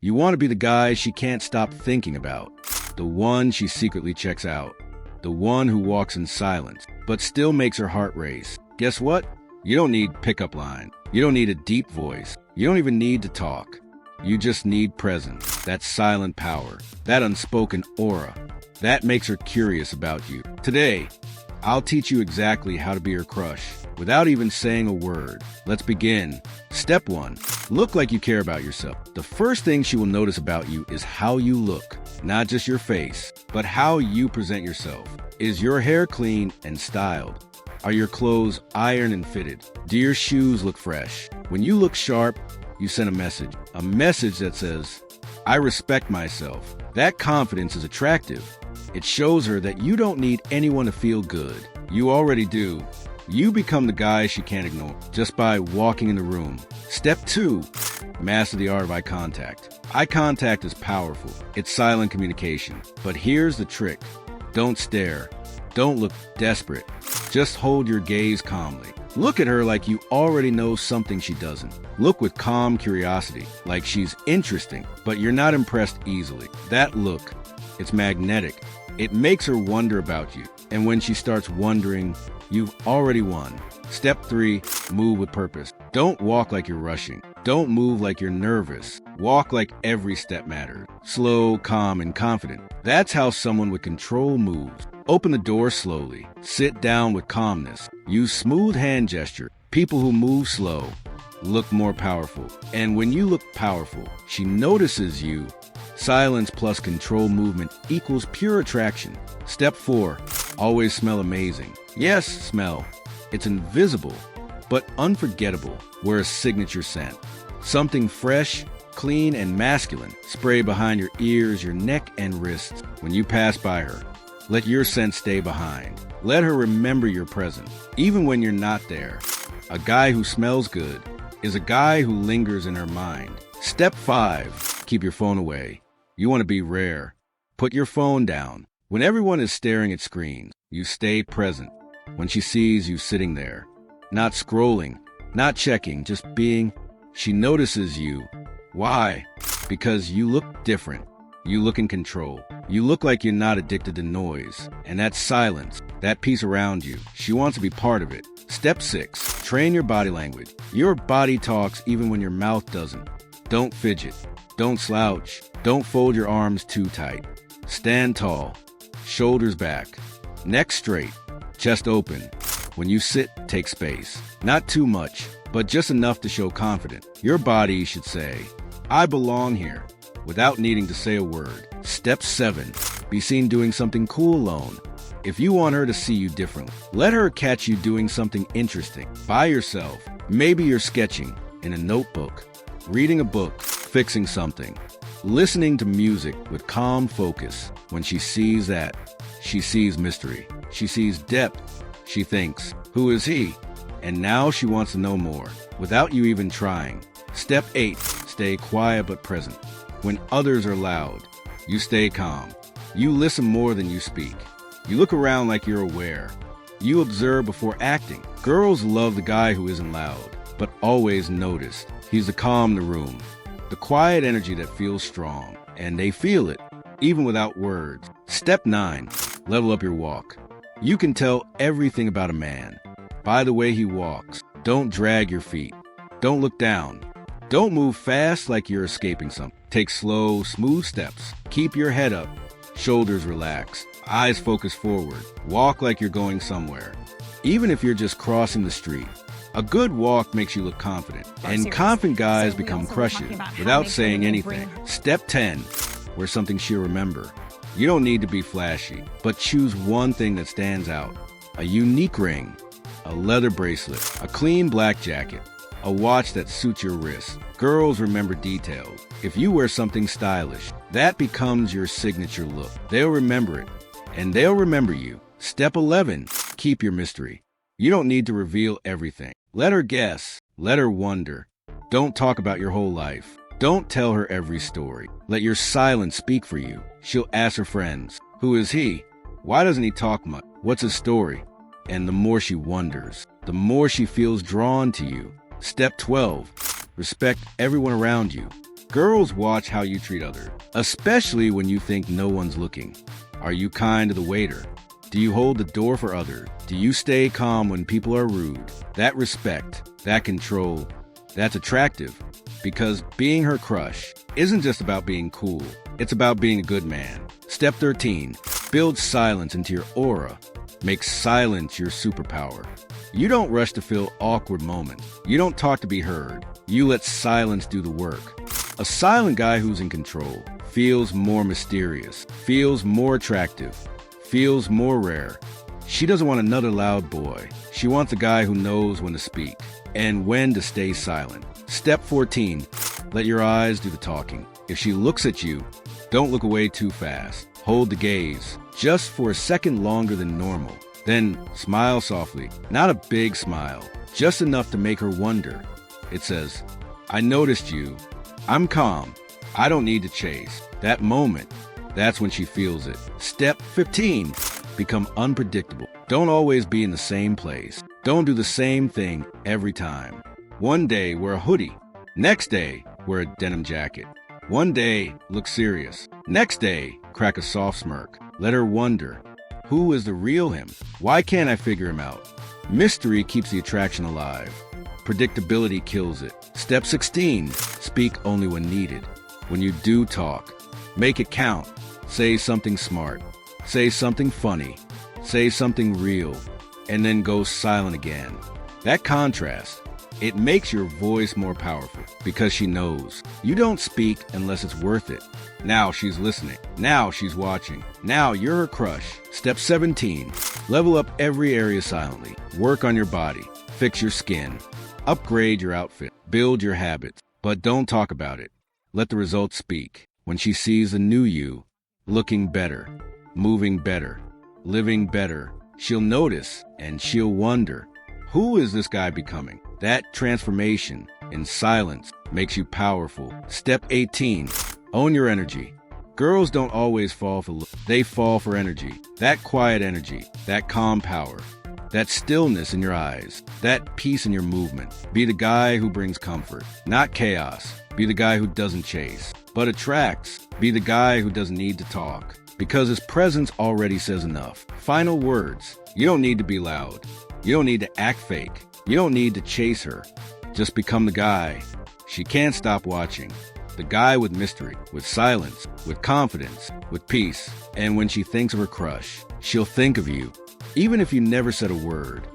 You want to be the guy she can't stop thinking about, the one she secretly checks out, the one who walks in silence, but still makes her heart race. Guess what? You don't need pickup line. You don't need a deep voice. You don't even need to talk. You just need presence, that silent power, that unspoken aura. That makes her curious about you. Today, I'll teach you exactly how to be her crush without even saying a word. Let's begin. Step 1. Look like you care about yourself. The first thing she will notice about you is how you look. Not just your face, but how you present yourself. Is your hair clean and styled? Are your clothes ironed and fitted? Do your shoes look fresh? When you look sharp, you send a message that says, I respect myself. That confidence is attractive. It shows her that you don't need anyone to feel good. You already do. You become the guy she can't ignore just by walking in the room. Step 2. Master the art of eye contact. Eye contact is powerful. It's silent communication. But here's the trick. Don't stare. Don't look desperate. Just hold your gaze calmly. Look at her like you already know something she doesn't. Look with calm curiosity, like she's interesting, but you're not impressed easily. That look, it's magnetic. It makes her wonder about you. And when she starts wondering, you've already won. Step 3, move with purpose. Don't walk like you're rushing. Don't move like you're nervous. Walk like every step matters. Slow, calm, and confident. That's how someone with control moves. Open the door slowly. Sit down with calmness. Use smooth hand gesture. People who move slow look more powerful. And when you look powerful, she notices you. Silence plus control movement equals pure attraction. Step 4, always smell amazing. Yes, smell. It's invisible, but unforgettable. Wear a signature scent. Something fresh, clean, and masculine. Spray behind your ears, your neck, and wrists. When you pass by her, let your scent stay behind. Let her remember your presence, even when you're not there. A guy who smells good is a guy who lingers in her mind. Step 5, keep your phone away. You want to be rare. Put your phone down. When everyone is staring at screens, you stay present. When she sees you sitting there, not scrolling, not checking, just being, she notices you. Why? Because you look different. You look in control. You look like you're not addicted to noise. And that silence, that peace around you, she wants to be part of it. Step 6, train your body language. Your body talks even when your mouth doesn't. Don't fidget. Don't slouch. Don't fold your arms too tight. Stand tall. Shoulders back. Neck straight. Chest open. When you sit, take space. Not too much, but just enough to show confidence. Your body should say, I belong here, without needing to say a word. Step 7, be seen doing something cool alone. If you want her to see you differently, let her catch you doing something interesting. By yourself. Maybe you're sketching in a notebook, reading a book, fixing something, listening to music with calm focus. When she sees that, she sees mystery. She sees depth. She thinks, who is he? And now she wants to know more, without you even trying. Step 8, stay quiet but present. When others are loud, you stay calm. You listen more than you speak. You look around like you're aware. You observe before acting. Girls love the guy who isn't loud, but always noticed. He's the calm in the room, the quiet energy that feels strong, and they feel it, even without words. Step 9, level up your walk. You can tell everything about a man by the way he walks. Don't drag your feet. Don't look down. Don't move fast like you're escaping something. Take slow, smooth steps. Keep your head up, shoulders relaxed, eyes focused forward. Walk like you're going somewhere, even if you're just crossing the street. A good walk makes you look confident, and confident guys become crushes without saying anything. Step 10, wear something she'll remember. You don't need to be flashy, but choose one thing that stands out. A unique ring, a leather bracelet, a clean black jacket, a watch that suits your wrist. Girls remember details. If you wear something stylish, that becomes your signature look. They'll remember it, and they'll remember you. Step 11, keep your mystery. You don't need to reveal everything. Let her guess. Let her wonder. Don't talk about your whole life. Don't tell her every story. Let your silence speak for you. She'll ask her friends, who is he? Why doesn't he talk much? What's his story? And the more she wonders, the more she feels drawn to you. Step 12, respect everyone around you. Girls watch how you treat others, especially when you think no one's looking. Are you kind to the waiter? Do you hold the door for others? Do you stay calm when people are rude? That respect, that control, that's attractive. Because being her crush isn't just about being cool. It's about being a good man. Step 13. Build silence into your aura. Make silence your superpower. You don't rush to fill awkward moments. You don't talk to be heard. You let silence do the work. A silent guy who's in control feels more mysterious, feels more attractive, feels more rare. She doesn't want another loud boy. She wants a guy who knows when to speak and when to stay silent. Step 14. Let your eyes do the talking. If she looks at you, don't look away too fast. Hold the gaze, just for a second longer than normal. Then smile softly, not a big smile, just enough to make her wonder. It says, I noticed you. I'm calm. I don't need to chase. That moment, that's when she feels it. Step 15. Become unpredictable. Don't always be in the same place. Don't do the same thing every time. One day, wear a hoodie. Next day, wear a denim jacket. One day, look serious. Next day, crack a soft smirk. Let her wonder, who is the real him? Why can't I figure him out? Mystery keeps the attraction alive. Predictability kills it. Step 16. Speak only when needed. When you do talk, make it count. Say something smart. Say something funny. Say something real. And then go silent again. That contrast, it makes your voice more powerful because she knows you don't speak unless it's worth it. Now she's listening. Now she's watching. Now you're her crush. Step 17. Level up every area silently. Work on your body. Fix your skin. Upgrade your outfit. Build your habits. But don't talk about it. Let the results speak. When she sees a new you, looking better, moving better, living better, she'll notice and she'll wonder, who is this guy becoming? That transformation in silence makes you powerful. Step 18. Own your energy. Girls don't always fall for looks. They fall for energy. That quiet energy. That calm power. That stillness in your eyes. That peace in your movement. Be the guy who brings comfort, not chaos. Be the guy who doesn't chase, but attracts. Be the guy who doesn't need to talk, because his presence already says enough. Final words. You don't need to be loud. You don't need to act fake. You don't need to chase her. Just become the guy. She can't stop watching. The guy with mystery, with silence, with confidence, with peace. And when she thinks of her crush, she'll think of you. Even if you never said a word,